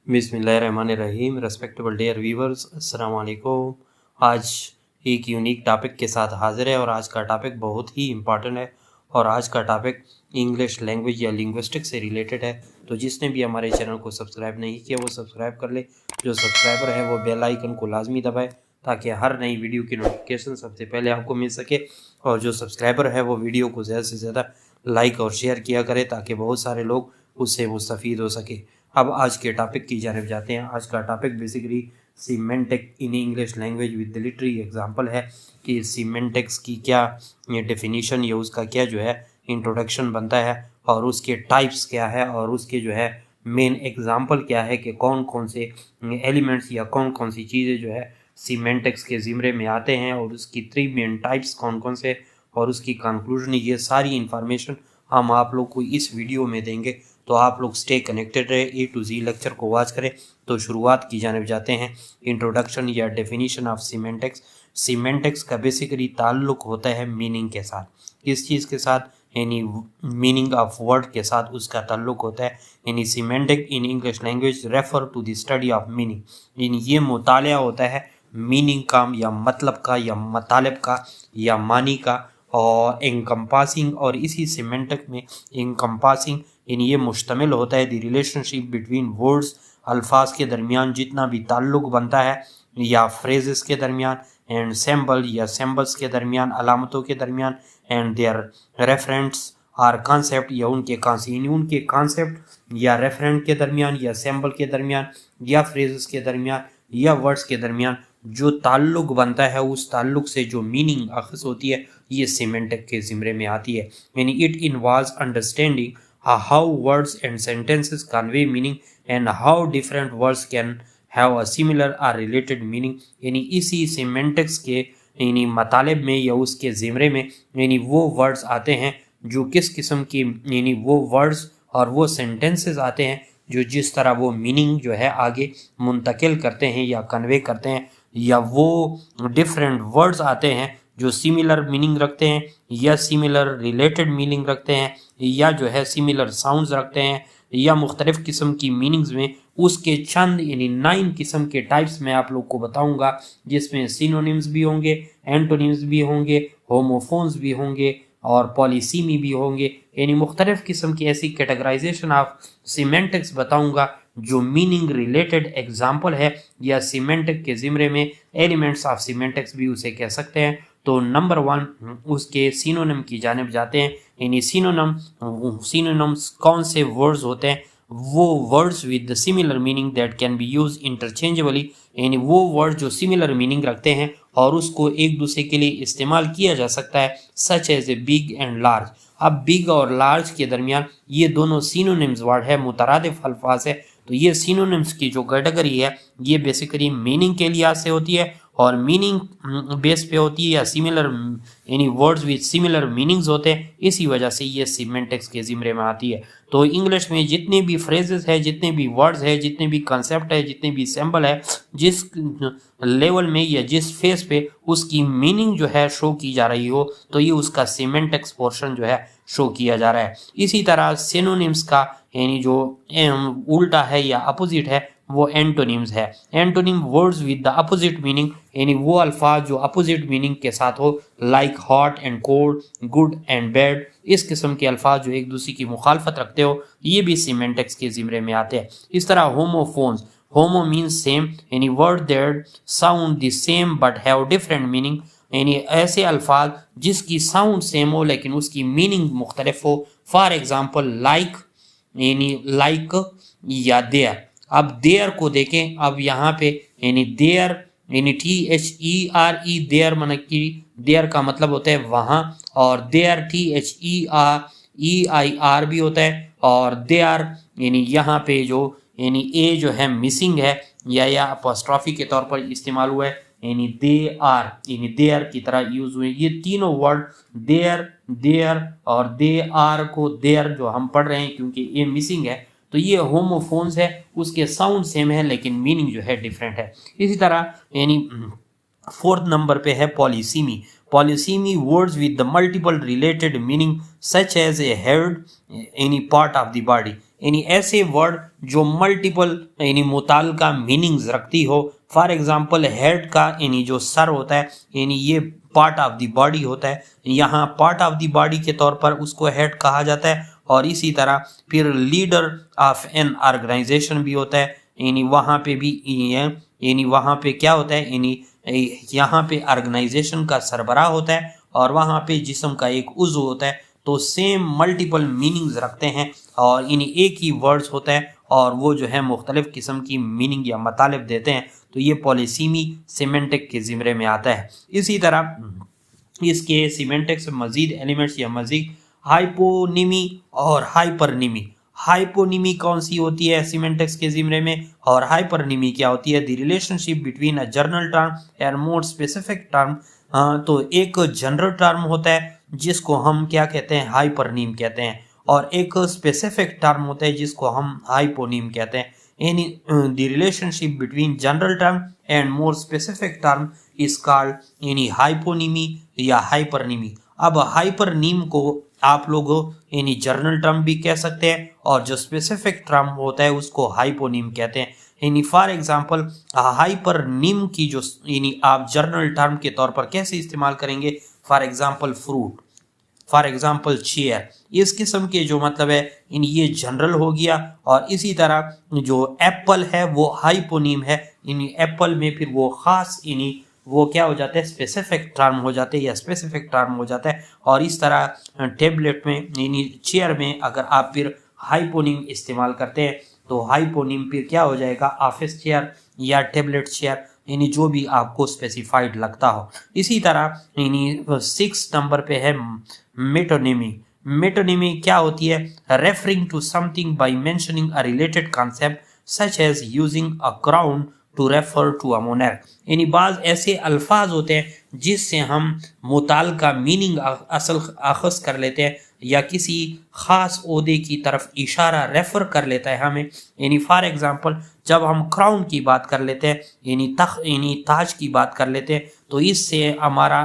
बिस्मिल्लाहिर्रहमानिर्रहीम। Respectable dear viewers, अस्सलाम वालेकुम। आज एक यूनिक टॉपिक के साथ हाजिर है और आज का टॉपिक बहुत ही इम्पॉर्टेंट है और आज का टॉपिक इंग्लिश लैंग्वेज या लिंग्विस्टिक से रिलेटेड है। तो जिसने भी हमारे चैनल को सब्सक्राइब नहीं किया वो सब्सक्राइब कर ले। जो सब्सक्राइबर है वो बेल आइकन को लाजमी दबाए ताकि हर नई वीडियो की नोटिफिकेशन सबसे पहले आपको मिल सके। और जो सब्सक्राइबर है वो वीडियो को ज़्यादा से ज़्यादा लाइक और शेयर किया करे ताकि बहुत सारे लोग उससे मुस्तफ़ीद हो सके। अब आज के टॉपिक की जानिब जाते हैं। आज का topic basically semantic in English language with literary example है कि सीमेंटिक्स की क्या डेफिनीशन या उसका क्या जो है इंट्रोडक्शन बनता है और उसके टाइप्स क्या है और उसके जो है मेन एग्जांपल क्या है कि कौन कौन से एलिमेंट्स या कौन कौन सी चीज़ें जो है सीमेंटिक्स के ज़िम्रे में आते हैं और उसकी 3 मेन टाइप्स कौन कौन से और उसकी कंक्लूजन। ये सारी इंफॉर्मेशन हम आप लोग को इस वीडियो में देंगे, तो आप लोग स्टे कनेक्टेड रहे, ए टू जी लेक्चर को वॉच करें। तो शुरुआत की जानिब जाते हैं। इंट्रोडक्शन या डेफिनीशन ऑफ सीमेंटिक्स। सीमेंटिक्स का बेसिकली ताल्लुक होता है मीनिंग के साथ। किस चीज़ के साथ? यानी मीनिंग ऑफ वर्ड के साथ उसका ताल्लुक होता है। यानी semantic in English language refer to the study of meaning. यानी ये मुतालिया होता है मीनिंग का या मतलब का या मतलब का या मानी का और इनकम्पासिंग। और इसी सीमेंटिक में इनकम्पासिंग यानी ये मुश्तमिल होता है द रिलेशनशिप बिटवीन वर्ड्स, अल्फाज के दरमियान जितना भी ताल्लुक बनता है या फ्रेजेस के दरमियान, एंड सिंबल या सिंबल्स के दरमियान, अलामतों के दरमियान, एंड देयर रेफरेंट्स और कॉन्सेप्ट या उनके कॉन्सेप्ट या रेफरेंट के दरमियान या सिंबल के दरमियान या फ्रेजेस के दरमियान या वर्ड्स के दरमियान जो ताल्लुक बनता है उस ताल्लुक से जो मीनिंग अखज़ होती है ये सीमेंटिक के ज़िम्रे में आती है। यानी it involves understanding how words and sentences convey meaning and how different words can have a similar or related meaning। यानी इसी सेमेंटिक्स के यानी मतलब में या उसके ज़िम्रे में यानी वो वर्ड्स आते हैं जो किस किस्म की यानी वो वर्ड्स और वो सेंटेंसेस आते हैं जो जिस तरह वो मीनिंग जो है आगे मुंतकिल करते हैं या कन्वे करते हैं, या वो डिफरेंट वर्ड्स आते हैं जो सिमिलर मीनिंग रखते हैं या सिमिलर रिलेटेड मीनिंग रखते हैं या जो है सिमिलर साउंड्स रखते हैं या मुख्तलिफ़ किस्म की मीनिंग्स में उसके चंद यानी 9 किस्म के टाइप्स मैं आप लोग को बताऊंगा, जिसमें सिनोनिम्स भी होंगे, एंटोनिम्स भी होंगे, होमोफोन्स भी होंगे और पॉलीसीमी भी होंगे। यानी मुख्तलिफ़ किस्म की ऐसी कैटेगराइजेशन ऑफ सीमेंटिक्स बताऊंगा जो मीनिंग रिलेटेड एग्जाम्पल है या सीमेंटिक के ज़िम्रे में एलिमेंट्स ऑफ सीमेंटिक्स भी उसे कह सकते हैं। तो नंबर 1 उसके सिनोनिम की जानिब जाते हैं। यानी सिनोनिम्स कौन से वर्ड्स होते हैं? वो words with similar meaning that can be use interchangeably. यानी वो वर्ड जो सिमिलर मीनिंग रखते हैं और उसको एक दूसरे के लिए इस्तेमाल किया जा सकता है, such as a big and large. अब बिग और लार्ज के दरमियान ये दोनों सिनोनिम्स वर्ड है, मुतरादिफ अल्फाज है। तो ये सिनोनिम्स की जो कैटेगरी है ये बेसिकली मीनिंग के लिहाज से होती है और मीनिंग बेस पे होती है या सिमिलर यानी वर्ड्स विद सिमिलर मीनिंग्स होते हैं, इसी वजह से ये सीमेंटिक्स के ज़िम्रे में आती है। तो इंग्लिश में जितने भी फ्रेजेस है, जितने भी वर्ड्स है, जितने भी कंसेप्ट है, जितने भी सिंबल है, जिस लेवल में या जिस फेस पे उसकी मीनिंग जो है शो की जा रही हो तो ये उसका सीमेंटिक्स पोर्शन जो है शो किया जा रहा है। इसी तरह सिनोनिम्स का यानी जो उल्टा है या अपोजिट है वो एंटोनिम्स है। Antonym words with the opposite meaning यानी वो अल्फाज जो अपोजिट मीनिंग के साथ हो, like hot and cold, good and bad. इस किस्म के अल्फाज जो एक दूसरे की मुखालफत रखते हो ये भी सीमेंटिक्स के ज़िम्रे में आते हैं। इस तरह होमोफोन्स, होमो मीन्स सेम यानी word that sound the same but have different meaning. यानी ऐसे अल्फाज जिसकी साउंड सेम हो लेकिन उसकी मीनिंग मुख्तलिफ हो। फॉर एग्जाम्पल लाइक यानी लाइक या देयर। अब देयर को देखें, अब यहाँ पे यानी देयर यानी THERE देयर मन की देयर का मतलब होता है वहाँ, और देयर THEREIR भी होता है, और देयर यानी यहाँ पे जो यानी ए जो है मिसिंग है या अपॉस्ट्रॉफी के तौर पर इस्तेमाल हुआ है यानी दे आर यानी देयर की तरह यूज हुए। ये तीनों वर्ड देयर और दे आर को देयर जो हम पढ़ रहे हैं क्योंकि ए मिसिंग है तो ये होमोफोन्स है, उसके साउंड सेम है लेकिन मीनिंग जो है डिफरेंट है। इसी तरह यानी 4th नंबर पे है polysemy. Polysemy words with the multiple related meaning such as a head any part of the body. यानी ऐसे वर्ड जो मल्टीपल यानी मुताल्लिका मीनिंग्स रखती हो। फॉर एग्जांपल हेड का यानी जो सर होता है यानी ये पार्ट ऑफ द बॉडी होता है, यहाँ पार्ट ऑफ द बॉडी के तौर पर उसको हेड कहा जाता है। और इसी तरह फिर लीडर ऑफ एन ऑर्गेनाइजेशन भी होता है, यानी वहाँ पे भी यानी वहाँ पे क्या होता है यानी यहाँ पे ऑर्गेनाइजेशन का सरबराह होता है और वहाँ पे जिस्म का एक उज़्व होता है। तो सेम मल्टीपल मीनिंग्स रखते हैं और यानी एक ही वर्ड्स होता है और वो जो है मुख्तलिफ किस्म की मीनिंग या मतलब देते हैं। तो ये पॉलीसीमी सिमेंटिक के ज़िम्मे में आता है। इसी तरह इसके सिमेंटिक से मज़ीद एलिमेंट्स या मज़ीद हाइपोनिमी और हाइपरनिमी। हाइपोनिमी कौन सी होती है सिमेंटिक्स के ज़िम्मे में और हाइपरनिमी क्या होती है? The relationship between a general term and more specific term. तो एक जनरल टर्म होता है जिसको हम क्या कहते हैं? हाइपरनीम कहते हैं, और एक स्पेसिफिक टर्म होता है जिसको हम हाइपोनीम कहते हैं। यानी the relationship between general term and more specific term is called यानी हाइपोनीमी या हाइपरनीमी। अब हाइपरनीम को आप लोग यानी जनरल टर्म भी कह सकते हैं और जो स्पेसिफिक टर्म होता है उसको हाइपोनीम कहते हैं। यानी फॉर एग्जांपल हाइपरनीम की जो यानी आप जनरल टर्म के तौर पर कैसे इस्तेमाल करेंगे? For example fruit, for example chair, इस किस्म के जो मतलब है इन ये जनरल हो गया। और इसी तरह जो एप्पल है वो हाइपोनीम है, इन एप्पल में फिर वो खास यानी वो क्या हो जाता है? स्पेसिफिक टर्म हो जाते हैं या स्पेसिफिक टर्म हो जाता है। और इस तरह टेबलेट में यानी चेयर में अगर आप फिर हाइपोनीम इस्तेमाल करते हैं तो हाइपोनीम फिर क्या हो जाएगा? ऑफिस चेयर या टेबलेट चेयर, यानी जो भी आपको स्पेसिफाइड लगता हो। इसी तरह यानी 6 नंबर पे है मेटोनिमी। मेटोनिमी क्या होती है? Referring to something by mentioning a related concept such as using a crown to refer to a monarch. यानी बाज ऐसे अल्फाज होते हैं जिससे हम मुताल्लिका मीनिंग असल अखज़ कर लेते हैं या किसी ख़ास ओहदे की तरफ इशारा रेफर कर लेता है हमें। यानी फॉर एग्जांपल जब हम क्राउन की बात कर लेते हैं यानी ताज की बात कर लेते हैं तो इससे हमारा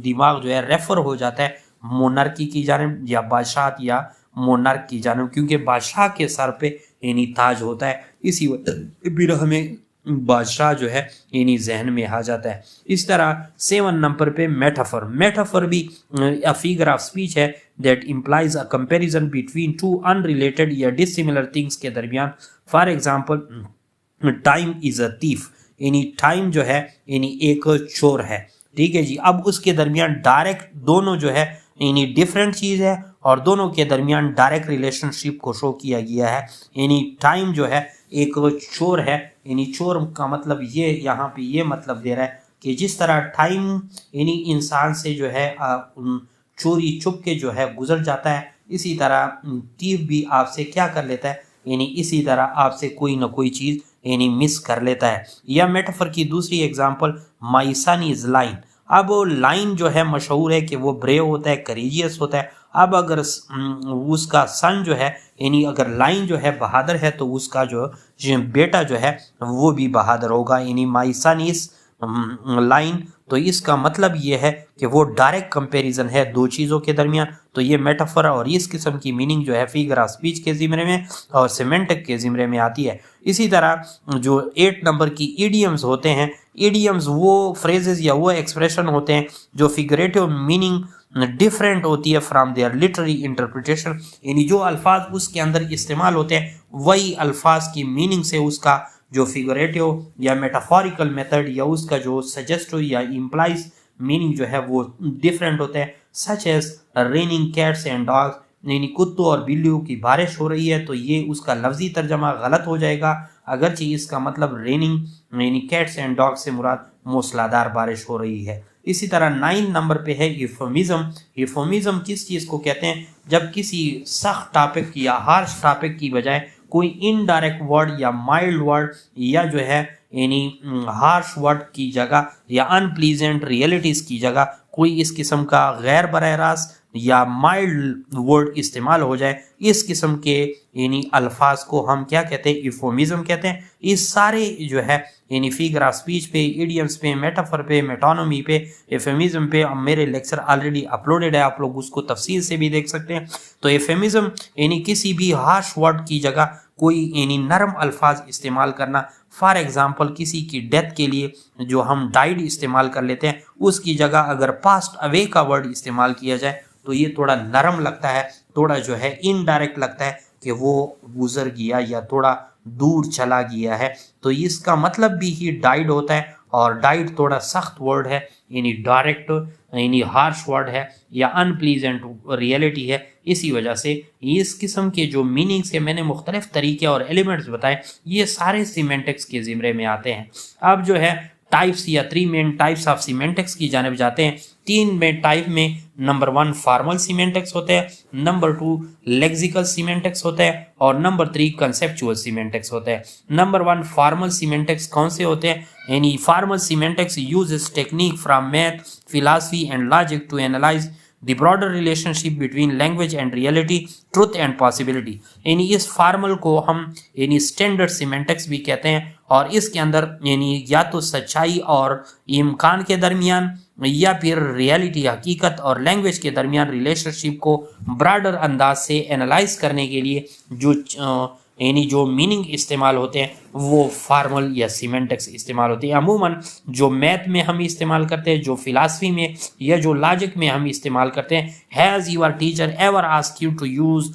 दिमाग जो है रेफर हो जाता है मोनार्की की जानिब या बादशाह या मोनार्क की जानिब, क्योंकि बादशाह के सर पे यानी ताज होता है। इसी वजह फिर हमें बादशाह जो है यानी जहन में आ जाता है। इस तरह 7 नंबर पे मेटाफर। मेटाफर भी अ फिगर ऑफ स्पीच है that implies a comparison between two unrelated या डिसिमिलर थिंग्स के दरमियान। For example time is a thief, यानी टाइम जो है यानी एक चोर है। ठीक है जी। अब उसके दरमियान डायरेक्ट दोनों जो है यानी डिफरेंट चीज़ है और दोनों के दरमियान डायरेक्ट रिलेशनशिप को शो किया गया है। यानी टाइम जो है एक चोर है, यानी चोर का मतलब ये यहाँ पे ये मतलब दे रहा है कि जिस तरह टाइम यानी इंसान से जो है चोरी छुप के जो है गुजर जाता है, इसी तरह थीफ भी आपसे क्या कर लेता है यानी इसी तरह आपसे कोई ना कोई चीज़ यानी मिस कर लेता है। या मेटाफर की दूसरी example my son is line. अब लाइन जो है मशहूर है कि वो ब्रेव होता है, करेजियस होता है। अब अगर उसका सन जो है यानी अगर लाइन जो है बहादुर है तो उसका जो बेटा जो है वो भी बहादुर होगा। यानी माय सन इज लाइन, तो इसका मतलब ये है कि वो डायरेक्ट कंपैरिजन है दो चीज़ों के दरमियान। तो ये मेटाफर और इस किस्म की मीनिंग जो है फिगर ऑफ स्पीच के ज़िम्मे में और सिमेंटिक के ज़िम्मे में आती है। इसी तरह जो 8 नंबर की ईडियम्स होते हैं, ईडियम्स वो फ्रेजेस या वो एक्सप्रेशन होते हैं जो फिगरेटिव मीनिंग डिफरेंट होती है फ्रॉम देयर लिटरेरी इंटरप्रिटेशन। यानी जो अल्फाज उसके अंदर इस्तेमाल होते हैं वही अल्फाज की मीनिंग से उसका जो फिगरेटिव या मेटाफोरिकल मेथड या उसका जो सजेस्टिव या इम्प्लाइज मीनिंग जो है वो डिफरेंट होता है। Such as raining cats and dogs, यानी कुत्तों और बिल्लियों की बारिश हो रही है तो ये उसका लफ्जी तर्जमा गलत हो जाएगा, अगरचे इसका मतलब रेनिंग यानी कैट्स एंड डॉग्स से मुराद मूसलाधार बारिश हो रही है। इसी तरह 9 नंबर पे है यूफेमिज्म। यूफेमिज्म किस चीज़ को कहते हैं? जब किसी सख्त टॉपिक या हार्श टॉपिक की बजाय कोई इनडायरेक्ट वर्ड या माइल्ड वर्ड या जो है यानी हार्श वर्ड की जगह या अनप्लीजेंट रियलिटीज़ की जगह कोई इस किस्म का गैर बराह रास्त या माइल्ड वर्ड इस्तेमाल हो जाए, इस किस्म के यानी अल्फाज को हम क्या कहते हैं, इफोमिज्म कहते हैं। इस सारे जो है यानी फिगर ऑफ स्पीच पे, इडियम्स पे, मेटाफर पे, मेटोनमी पे, एफेमिज्म पे मेरे लेक्चर ऑलरेडी अपलोडेड है, आप लोग उसको तफसील से भी देख सकते हैं। तो एफेमिज्म यानी किसी भी हार्श वर्ड की जगह कोई यानी नरम अल्फाज इस्तेमाल करना। फॉर एग्जाम्पल किसी की डेथ के लिए जो हम डाइड इस्तेमाल कर लेते हैं, उसकी जगह अगर पास्ट अवे का वर्ड इस्तेमाल किया जाए तो ये थोड़ा नरम लगता है, थोड़ा जो है इनडायरेक्ट लगता है कि वो गुजर गया या थोड़ा दूर चला गया है। तो इसका मतलब भी ही डाइड होता है, और डाइड थोड़ा सख्त वर्ड है, यानी डायरेक्ट यानी हार्श वर्ड है या अनप्लीजेंट रियलिटी है। इसी वजह से इस किस्म के जो मीनिंग्स के मैंने मुख्तलिफ तरीके और एलिमेंट्स बताए, ये सारे सीमेंटिक्स के ज़िम्मे में आते हैं। अब जो है टाइप्स या 3 मेन टाइप्स ऑफ सीमेंटिक्स की जानिब जाते हैं। 3 में टाइप में नंबर 1 फॉर्मल सीमेंटिक्स होते हैं, नंबर 2 लेक्सिकल सीमेंटिक्स होते हैं, और नंबर 3 कंसेप्चुअल सीमेंटिक्स होते हैं। नंबर 1 फॉर्मल सीमेंटिक्स कौन से होते हैं? यानी formal semantics uses technique from math, philosophy and logic to analyze the broader relationship between language and reality, truth and possibility। यानी इस फार्मल को हम यानी स्टैंडर्ड सीमेंटिक्स भी कहते हैं, और इसके अंदर यानी या तो सच्चाई और इम्कान के दरमियान या फिर रियलिटी हकीकत और लैंग्वेज के दरमियान रिलेशनशिप को ब्रॉडर अंदाज से एनालाइज करने के लिए जो यानी जो मीनिंग इस्तेमाल होते हैं वो फार्मल या सीमेंटिक्स इस्तेमाल होते हैं। अमूमन जो मैथ में हम इस्तेमाल करते हैं, जो फिलासफी में या जो लॉजिक में हम इस्तेमाल करते हैं, has your teacher ever asked you to use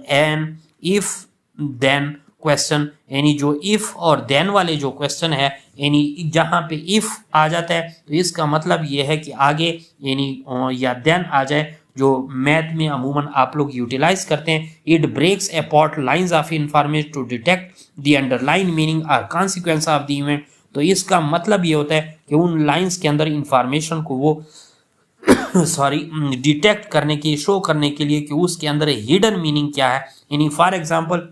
an if then question, यानी जो इफ और देन वाले जो क्वेश्चन है, यानी जहाँ पे इफ आ जाता है तो इसका मतलब ये है कि आगे यानी या देन आ जाए, जो मैथ में अमूमन आप लोग यूटिलाइज करते हैं। It breaks apart lines of information to detect the underline meaning और कॉन्सिक्वेंस ऑफ द इवेंट। तो इसका मतलब ये होता है कि उन लाइंस के अंदर इंफॉर्मेशन को वो डिटेक्ट करने की, शो करने के लिए कि उसके अंदर हिडन मीनिंग क्या है। यानी फॉर एग्जांपल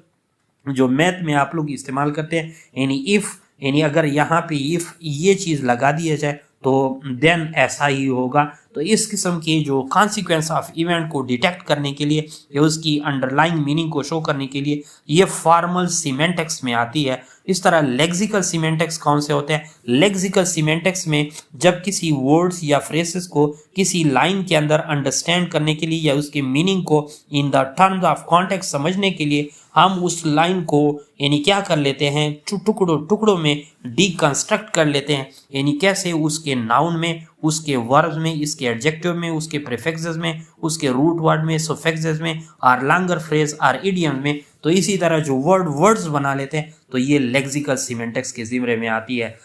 जो मैथ में आप लोग इस्तेमाल करते हैं, यानी इफ, यानी अगर यहाँ पे इफ ये चीज़ लगा दिया जाए तो देन ऐसा ही होगा। तो इस किस्म के जो कॉन्सिक्वेंस ऑफ इवेंट को डिटेक्ट करने के लिए या उसकी अंडरलाइंग मीनिंग को शो करने के लिए ये फॉर्मल सीमेंटिक्स में आती है। इस तरह लेक्सिकल सीमेंटिक्स कौन से होते हैं? लेक्सिकल सीमेंटिक्स में जब किसी वर्ड्स या फ्रेसेस को किसी लाइन के अंदर अंडरस्टैंड करने के लिए या उसके मीनिंग को in the terms of context समझने के लिए हम उस लाइन को यानी क्या कर लेते हैं, टुकड़ों में डीकंस्ट्रक्ट कर लेते हैं। यानी कैसे? उसके नाउन में, उसके वर्ब्स में, इसके एडजेक्टिव में, उसके प्रीफिक्सेस में, उसके रूट वर्ड में, सफिक्सेस में, और लॉन्गर फ्रेज और इडियम में। तो इसी तरह जो वर्ड्स बना लेते हैं तो ये लेक्सिकल सीमेंटिक्स के ज़िम्मे में आती है।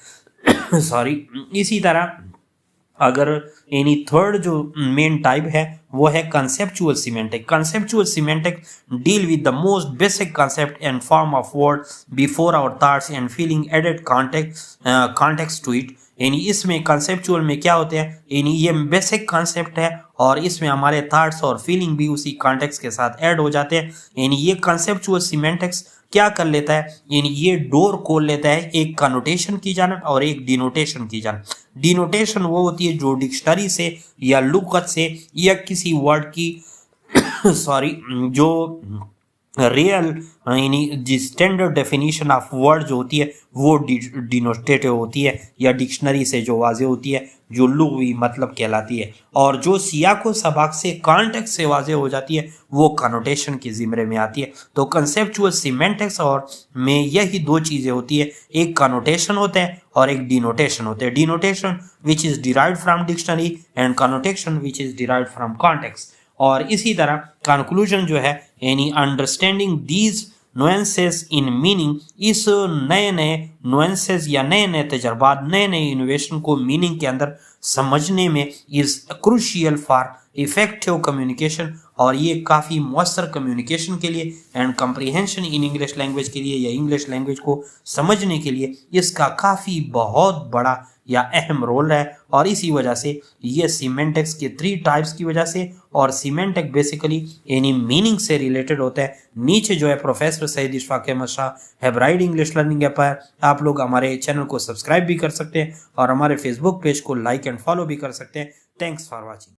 इसी तरह अगर यानी थर्ड जो मेन टाइप है वो है conceptual semantic. Conceptual semantic deal with the most basic concept and form of word before our thoughts and feeling added context to it. यानी इसमें कंसेप्चुअल में क्या होते हैं, यानी ये बेसिक कॉन्सेप्ट है और इसमें हमारे थॉट्स और फीलिंग भी उसी कॉन्टेक्स्ट के साथ ऐड हो जाते हैं। यानी ये कंसेप्चुअल सीमेंटिक्स क्या कर लेता है, यानी ये डोर खोल लेता है एक कनोटेशन की जानिब और एक डिनोटेशन की जानिब। डिनोटेशन वो होती है जो डिक्शनरी से या लुगत से या किसी वर्ड की जो रियल यानी स्टैंडर्ड डेफिनेशन ऑफ वर्ड जो होती है वो डिनोटेटिव होती है या डिक्शनरी से जो वाज़े होती है, जो लुग़वी मतलब कहलाती है। और जो सियाको सबाक से कॉन्टेक्स्ट से वाज़े हो जाती है वो कनोटेशन के ज़िम्मे में आती है। तो कंसेप्चुअल सीमेंटिक्स और में यही दो चीज़ें होती है, एक कनोटेशन होता है और एक डिनोटेशन होता है। Denotation which is derived from dictionary and connotation which is derived from context. और इसी तरह कंक्लूजन जो है यानी understanding these nuances in meaning, इस नए नए नुएंसेस या नए नए तजर्बात, नए नए इनोवेशन को मीनिंग के अंदर समझने में is crucial for effective communication. और ये काफ़ी मौसर कम्युनिकेशन के लिए and comprehension in English language के लिए या इंग्लिश लैंग्वेज को समझने के लिए इसका काफ़ी बहुत बड़ा या अहम रोल है। और इसी वजह से ये सीमेंटिक्स के 3 टाइप्स की वजह से, और सीमेंटिक बेसिकली यानी मीनिंग से रिलेटेड होता है। नीचे जो है professor Syed Ishfaq Ahmad Shah hybrid English learning app है, आप लोग हमारे चैनल को सब्सक्राइब भी कर सकते हैं और हमारे फेसबुक पेज को लाइक एंड फॉलो भी कर सकते हैं। Thanks for watching.